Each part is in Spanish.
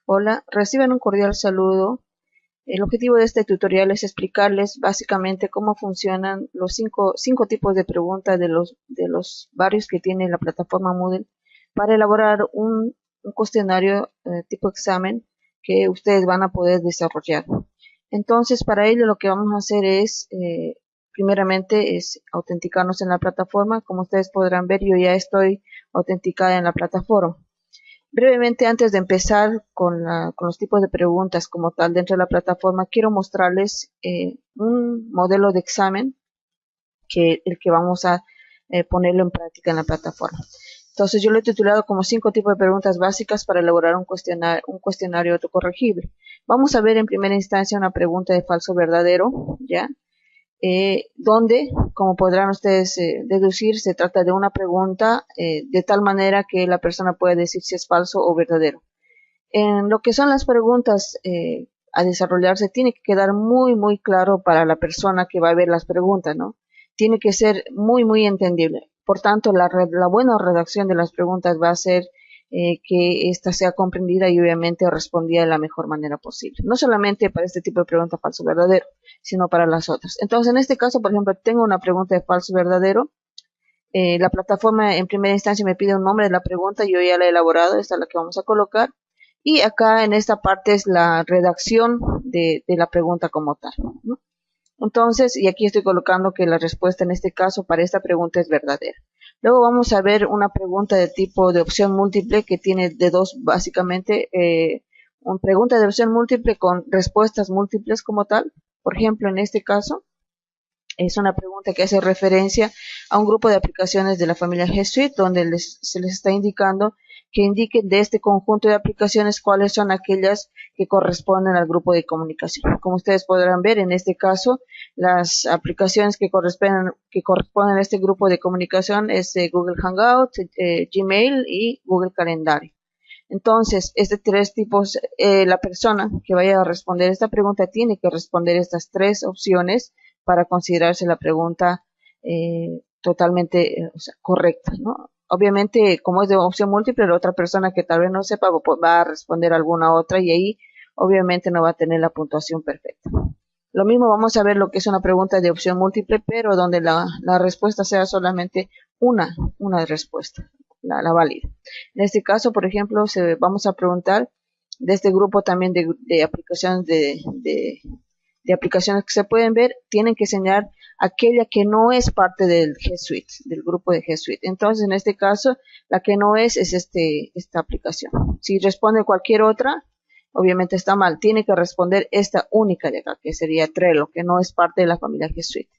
Hola, reciban un cordial saludo. El objetivo de este tutorial es explicarles básicamente cómo funcionan los cinco tipos de preguntas de los varios que tiene la plataforma Moodle para elaborar un cuestionario tipo examen que ustedes van a poder desarrollar. Entonces, para ello lo que vamos a hacer es, primeramente, es autenticarnos en la plataforma. Como ustedes podrán ver, yo ya estoy autenticada en la plataforma. Brevemente, antes de empezar con los tipos de preguntas como tal dentro de la plataforma, quiero mostrarles un modelo de examen el que vamos a ponerlo en práctica en la plataforma. Entonces, yo lo he titulado como 5 tipos de preguntas básicas para elaborar un cuestionario autocorregible. Vamos a ver en primera instancia una pregunta de falso o verdadero, ¿ya? Donde, como podrán ustedes deducir, se trata de una pregunta de tal manera que la persona puede decir si es falso o verdadero. En lo que son las preguntas a desarrollarse, tiene que quedar muy claro para la persona que va a ver las preguntas, ¿no? Tiene que ser muy entendible. Por tanto, la buena redacción de las preguntas va a ser que ésta sea comprendida y obviamente respondida de la mejor manera posible. No solamente para este tipo de pregunta falso o verdadero, sino para las otras. Entonces, en este caso, por ejemplo, tengo una pregunta de falso o verdadero. La plataforma en primera instancia me pide un nombre de la pregunta, yo ya la he elaborado, esta es la que vamos a colocar. Y acá en esta parte es la redacción de la pregunta como tal, ¿no? Entonces, y aquí estoy colocando que la respuesta en este caso para esta pregunta es verdadera. Luego vamos a ver una pregunta de tipo de opción múltiple que tiene de dos, básicamente, una pregunta de opción múltiple con respuestas múltiples como tal. Por ejemplo, en este caso, es una pregunta que hace referencia a un grupo de aplicaciones de la familia G Suite, donde se les está indicando que indiquen de este conjunto de aplicaciones cuáles son aquellas que corresponden al grupo de comunicación. Como ustedes podrán ver, en este caso, las aplicaciones que corresponden a este grupo de comunicación es Google Hangout, Gmail y Google Calendario. Entonces, este tres tipos, la persona que vaya a responder esta pregunta tiene que responder estas tres opciones para considerarse la pregunta totalmente o sea, correcta, ¿no? Obviamente, como es de opción múltiple, la otra persona que tal vez no sepa va a responder alguna otra y ahí obviamente no va a tener la puntuación perfecta. Lo mismo vamos a ver lo que es una pregunta de opción múltiple, pero donde la respuesta sea solamente una respuesta, la válida. En este caso, por ejemplo, vamos a preguntar de este grupo también de aplicaciones de aplicaciones que se pueden ver, tienen que señalar aquella que no es parte del G Suite, del grupo de G Suite. Entonces, en este caso, la que no es esta aplicación. Si responde cualquier otra, obviamente está mal. Tiene que responder esta única de acá, que sería Trello, que no es parte de la familia G Suite.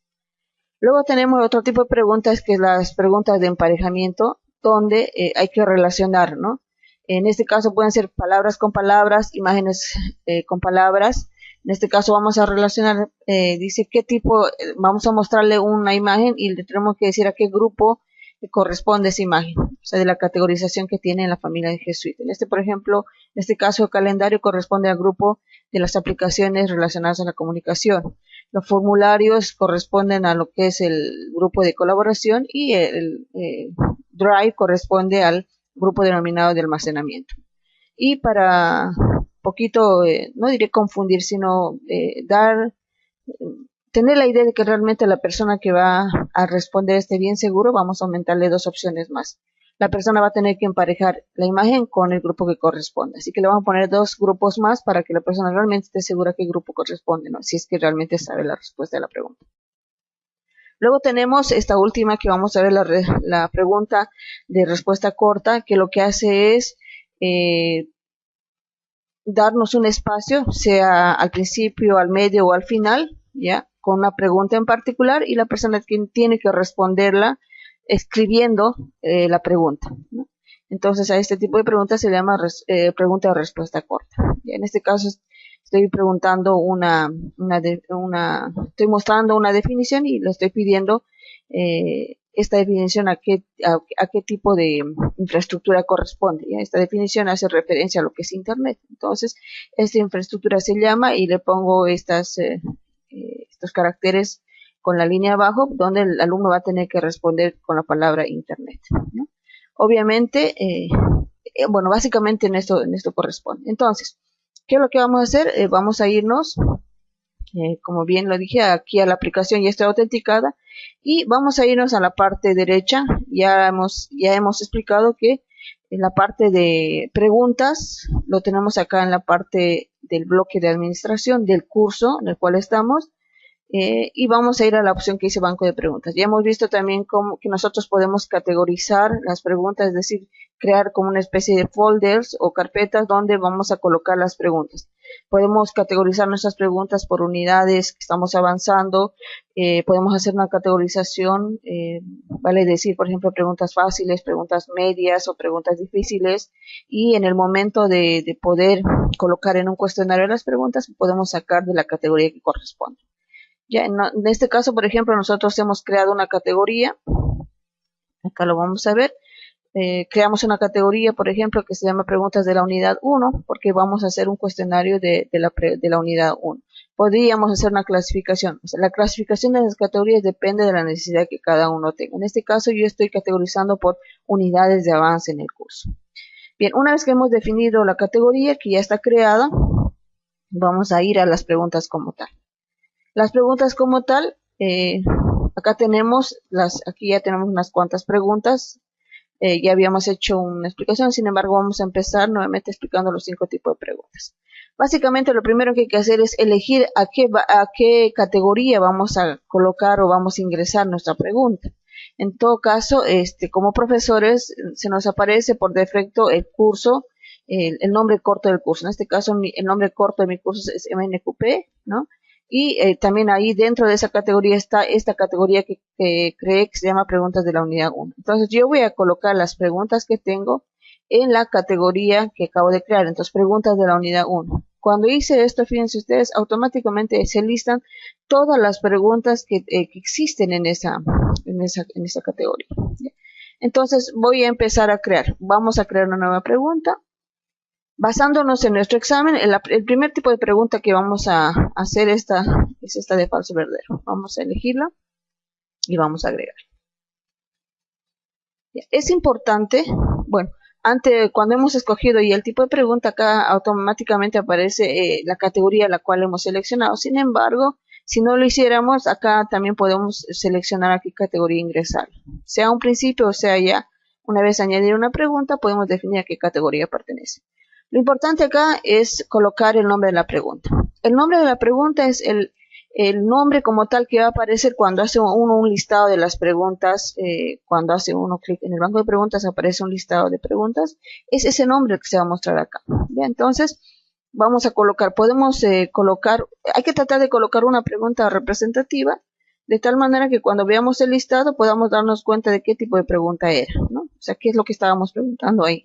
Luego tenemos otro tipo de preguntas, que es las preguntas de emparejamiento, donde hay que relacionar, ¿no? En este caso pueden ser palabras con palabras, imágenes con palabras. En este caso vamos a relacionar, dice qué tipo, vamos a mostrarle una imagen y le tenemos que decir a qué grupo corresponde esa imagen, o sea, de la categorización que tiene en la familia de G Suite. Por ejemplo, en este caso el calendario corresponde al grupo de las aplicaciones relacionadas a la comunicación. Los formularios corresponden a lo que es el grupo de colaboración y el Drive corresponde al grupo denominado de almacenamiento. Y para poquito, no diré confundir, sino tener la idea de que realmente la persona que va a responder esté bien seguro, vamos a aumentarle dos opciones más. La persona va a tener que emparejar la imagen con el grupo que corresponde. Así que le vamos a poner dos grupos más para que la persona realmente esté segura qué grupo corresponde, ¿no? Si es que realmente sabe la respuesta de la pregunta. Luego tenemos esta última que vamos a ver, la pregunta de respuesta corta, que lo que hace es darnos un espacio, sea al principio, al medio o al final, ¿ya? Con una pregunta en particular y la persona tiene que responderla escribiendo la pregunta, ¿no? Entonces a este tipo de preguntas se le llama pregunta de respuesta corta. En este caso estoy preguntando estoy mostrando una definición y le estoy pidiendo esta definición a qué tipo de infraestructura corresponde. ¿Ya? Esta definición hace referencia a lo que es Internet. Entonces, esta infraestructura se llama y le pongo estos caracteres con la línea abajo, donde el alumno va a tener que responder con la palabra Internet, ¿no? Obviamente, Bueno, básicamente en esto corresponde. Entonces, ¿qué es lo que vamos a hacer? Vamos a irnos, como bien lo dije, aquí a la aplicación ya está autenticada y vamos a irnos a la parte derecha. Ya hemos explicado que en la parte de preguntas lo tenemos acá en la parte del bloque de administración del curso en el cual estamos. Y vamos a ir a la opción que dice banco de preguntas. Ya hemos visto también cómo que nosotros podemos categorizar las preguntas, es decir, crear como una especie de folders o carpetas donde vamos a colocar las preguntas. Podemos categorizar nuestras preguntas por unidades que estamos avanzando. Podemos hacer una categorización, vale decir, por ejemplo, preguntas fáciles, preguntas medias o preguntas difíciles. Y en el momento de poder colocar en un cuestionario las preguntas, podemos sacar de la categoría que corresponde. Ya, en este caso, por ejemplo, nosotros hemos creado una categoría, acá lo vamos a ver, creamos una categoría, por ejemplo, que se llama preguntas de la unidad 1, porque vamos a hacer un cuestionario de la unidad 1. Podríamos hacer una clasificación, o sea, la clasificación de las categorías depende de la necesidad que cada uno tenga. En este caso yo estoy categorizando por unidades de avance en el curso. Bien, una vez que hemos definido la categoría que ya está creada, vamos a ir a las preguntas como tal. Las preguntas como tal, acá tenemos aquí ya tenemos unas cuantas preguntas. Ya habíamos hecho una explicación, sin embargo vamos a empezar nuevamente explicando los 5 tipos de preguntas. Básicamente lo primero que hay que hacer es elegir a qué categoría vamos a colocar o vamos a ingresar nuestra pregunta. En todo caso, como profesores se nos aparece por defecto el curso, el nombre corto del curso. En este caso el nombre corto de mi curso es MNQP, ¿no? Y también ahí dentro de esa categoría está esta categoría que creé que se llama preguntas de la unidad 1. Entonces yo voy a colocar las preguntas que tengo en la categoría que acabo de crear. Entonces preguntas de la unidad 1. Cuando hice esto, fíjense ustedes, automáticamente se listan todas las preguntas que existen en esa categoría. Entonces voy a empezar a crear. Vamos a crear una nueva pregunta. Basándonos en nuestro examen, el primer tipo de pregunta que vamos a hacer es esta de falso verdadero. Vamos a elegirla y vamos a agregar. Es importante, bueno, cuando hemos escogido y el tipo de pregunta, acá automáticamente aparece la categoría a la cual hemos seleccionado. Sin embargo, si no lo hiciéramos, acá también podemos seleccionar a qué categoría ingresar. Sea un principio o sea ya una vez añadir una pregunta, podemos definir a qué categoría pertenece. Lo importante acá es colocar el nombre de la pregunta. El nombre de la pregunta es el nombre como tal que va a aparecer cuando hace uno un listado de las preguntas. Cuando hace uno clic en el banco de preguntas aparece un listado de preguntas. Es ese nombre el que se va a mostrar acá. Bien, entonces vamos a colocar, hay que tratar de colocar una pregunta representativa de tal manera que cuando veamos el listado podamos darnos cuenta de qué tipo de pregunta era, ¿no? O sea, qué es lo que estábamos preguntando ahí.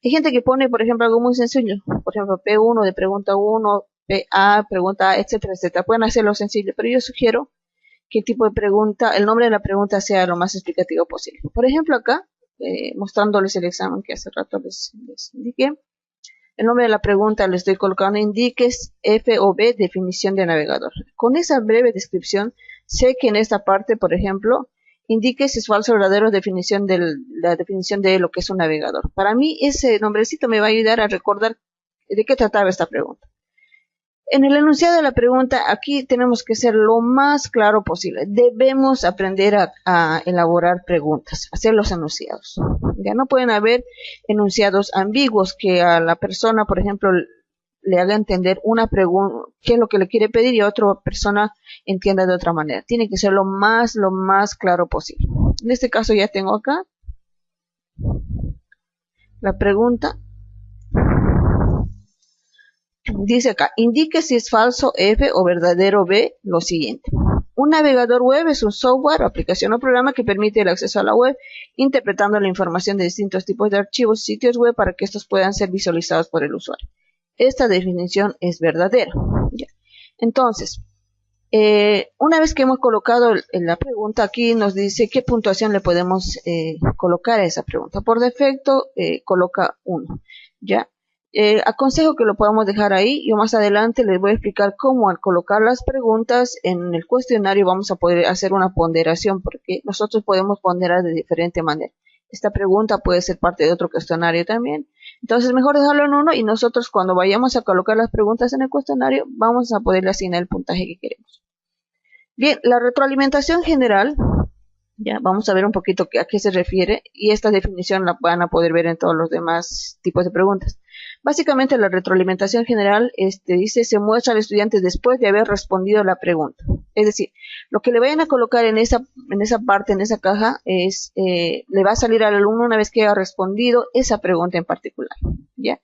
Hay gente que pone, por ejemplo, algo muy sencillo, por ejemplo, P1 de pregunta 1, PA, pregunta A, etcétera, etcétera. Pueden hacerlo sencillo, pero yo sugiero que el tipo de pregunta, el nombre de la pregunta sea lo más explicativo posible. Por ejemplo, acá, mostrándoles el examen que hace rato les indiqué, el nombre de la pregunta le estoy colocando, indiques F o B, definición de navegador. Con esa breve descripción, sé que en esta parte, por ejemplo, indique si es falso o verdadero la definición de lo que es un navegador. Para mí ese nombrecito me va a ayudar a recordar de qué trataba esta pregunta. En el enunciado de la pregunta, aquí tenemos que ser lo más claro posible. Debemos aprender a elaborar preguntas, hacer los enunciados. Ya no pueden haber enunciados ambiguos que a la persona, por ejemplo, le haga entender una pregunta, qué es lo que le quiere pedir y a otra persona entienda de otra manera. Tiene que ser lo más claro posible. En este caso ya tengo acá la pregunta. Dice acá, indique si es falso F o verdadero B lo siguiente. Un navegador web es un software, aplicación o programa que permite el acceso a la web, interpretando la información de distintos tipos de archivos y sitios web para que estos puedan ser visualizados por el usuario. Esta definición es verdadera. Ya. Entonces, una vez que hemos colocado la pregunta, aquí nos dice qué puntuación le podemos colocar a esa pregunta. Por defecto, coloca 1. ¿Ya? Aconsejo que lo podamos dejar ahí. Yo más adelante les voy a explicar cómo al colocar las preguntas en el cuestionario vamos a poder hacer una ponderación, porque nosotros podemos ponderar de diferente manera. Esta pregunta puede ser parte de otro cuestionario también, Entonces mejor dejarlo en 1 y nosotros cuando vayamos a colocar las preguntas en el cuestionario vamos a poderle asignar el puntaje que queremos. Bien, la retroalimentación general, ya vamos a ver un poquito a qué se refiere y esta definición la van a poder ver en todos los demás tipos de preguntas. Básicamente la retroalimentación general dice se muestra al estudiante después de haber respondido la pregunta. Es decir, lo que le vayan a colocar en esa parte, en esa caja, le va a salir al alumno una vez que haya respondido esa pregunta en particular. ¿Ya?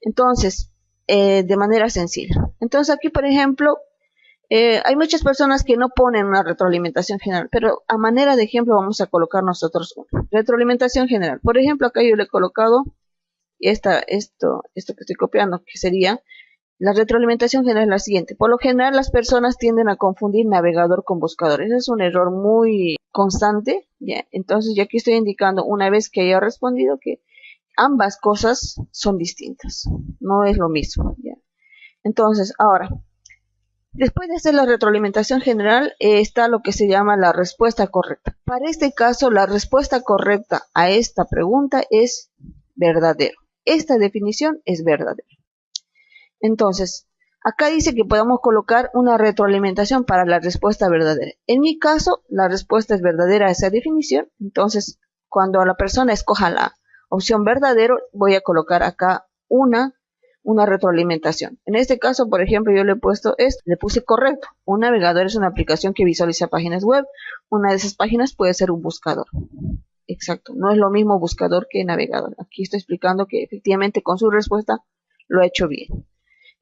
Entonces, de manera sencilla. Entonces aquí, por ejemplo, hay muchas personas que no ponen una retroalimentación general, pero a manera de ejemplo vamos a colocar nosotros una. Retroalimentación general. Por ejemplo, acá yo le he colocado esto que estoy copiando, que sería la retroalimentación general es la siguiente. Por lo general las personas tienden a confundir navegador con buscador. Ese es un error muy constante, ¿ya? Entonces yo aquí estoy indicando una vez que haya respondido que ambas cosas son distintas, no es lo mismo, ¿ya? Entonces, ahora, después de hacer la retroalimentación general, está lo que se llama la respuesta correcta. Para este caso, la respuesta correcta a esta pregunta es verdadero. Esta definición es verdadera. Entonces, acá dice que podemos colocar una retroalimentación para la respuesta verdadera. En mi caso, la respuesta es verdadera a esa definición. Entonces, cuando la persona escoja la opción verdadero, voy a colocar acá una retroalimentación. En este caso, por ejemplo, yo le he puesto esto, le puse correcto. Un navegador es una aplicación que visualiza páginas web. Una de esas páginas puede ser un buscador. Exacto, no es lo mismo buscador que navegador. Aquí estoy explicando que efectivamente con su respuesta lo ha hecho bien.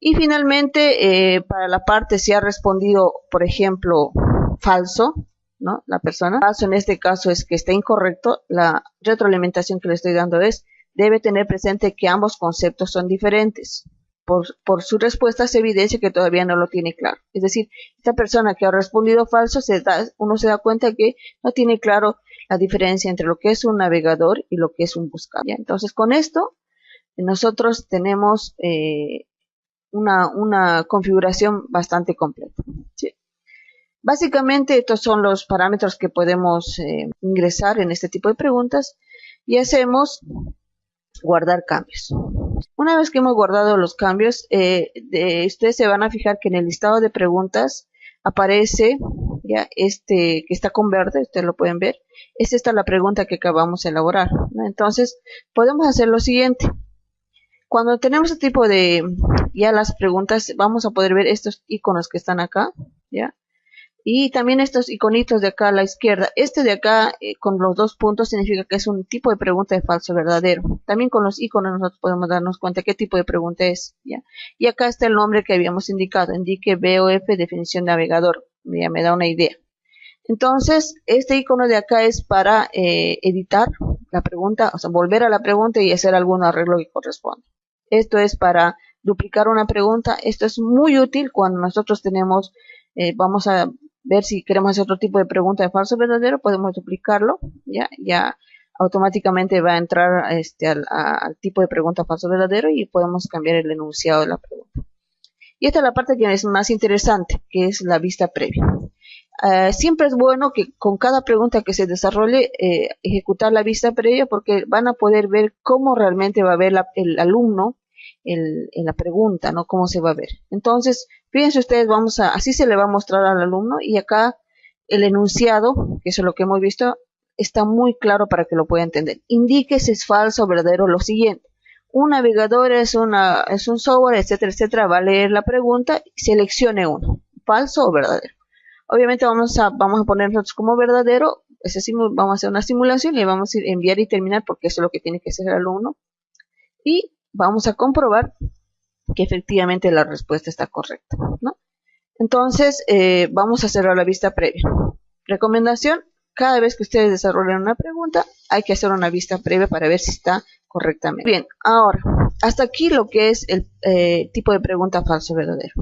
Y finalmente, para la parte si ha respondido, por ejemplo, falso, ¿no? La persona, falso en este caso es que está incorrecto, la retroalimentación que le estoy dando es debe tener presente que ambos conceptos son diferentes. Por su respuesta se evidencia que todavía no lo tiene claro. Es decir, esta persona que ha respondido falso, uno se da cuenta que no tiene claro la diferencia entre lo que es un navegador y lo que es un buscador. ¿Ya? Entonces, con esto, nosotros tenemos una configuración bastante completa. ¿Sí? Básicamente, estos son los parámetros que podemos ingresar en este tipo de preguntas y hacemos guardar cambios. Una vez que hemos guardado los cambios, ustedes se van a fijar que en el listado de preguntas aparece ya que está con verde, ustedes lo pueden ver. Esta está la pregunta que acabamos de elaborar, ¿no? Entonces, podemos hacer lo siguiente. Cuando tenemos este tipo de ya las preguntas, vamos a poder ver estos iconos que están acá, ¿ya? Y también estos iconitos de acá a la izquierda. Este de acá con los dos puntos significa que es un tipo de pregunta de falso verdadero. También con los iconos nosotros podemos darnos cuenta qué tipo de pregunta es, ¿ya? Y acá está el nombre que habíamos indicado. Indique BOF definición navegador. Ya me da una idea. Entonces, este icono de acá es para editar la pregunta, o sea, volver a la pregunta y hacer algún arreglo que corresponda. Esto es para duplicar una pregunta. Esto es muy útil cuando nosotros tenemos, vamos a ver si queremos hacer otro tipo de pregunta de falso verdadero, podemos duplicarlo, ya automáticamente va a entrar al tipo de pregunta falso verdadero y podemos cambiar el enunciado de la pregunta. Y esta es la parte que es más interesante, que es la vista previa. Siempre es bueno que con cada pregunta que se desarrolle ejecutar la vista previa porque van a poder ver cómo realmente va a ver el alumno en la pregunta, ¿no? Cómo se va a ver. Entonces, fíjense ustedes, así se le va a mostrar al alumno y acá el enunciado, que eso es lo que hemos visto, está muy claro para que lo pueda entender. Indique si es falso o verdadero lo siguiente. Un navegador es un software, etcétera, etcétera. Va a leer la pregunta y seleccione uno, falso o verdadero. Obviamente vamos a poner nosotros como verdadero, vamos a hacer una simulación y le vamos a ir enviar y terminar porque eso es lo que tiene que hacer el alumno. Y vamos a comprobar que efectivamente la respuesta está correcta, ¿no? Entonces, vamos a cerrar la vista previa. Recomendación, cada vez que ustedes desarrollen una pregunta, hay que hacer una vista previa para ver si está correctamente. Bien, ahora, hasta aquí lo que es el tipo de pregunta falso verdadero.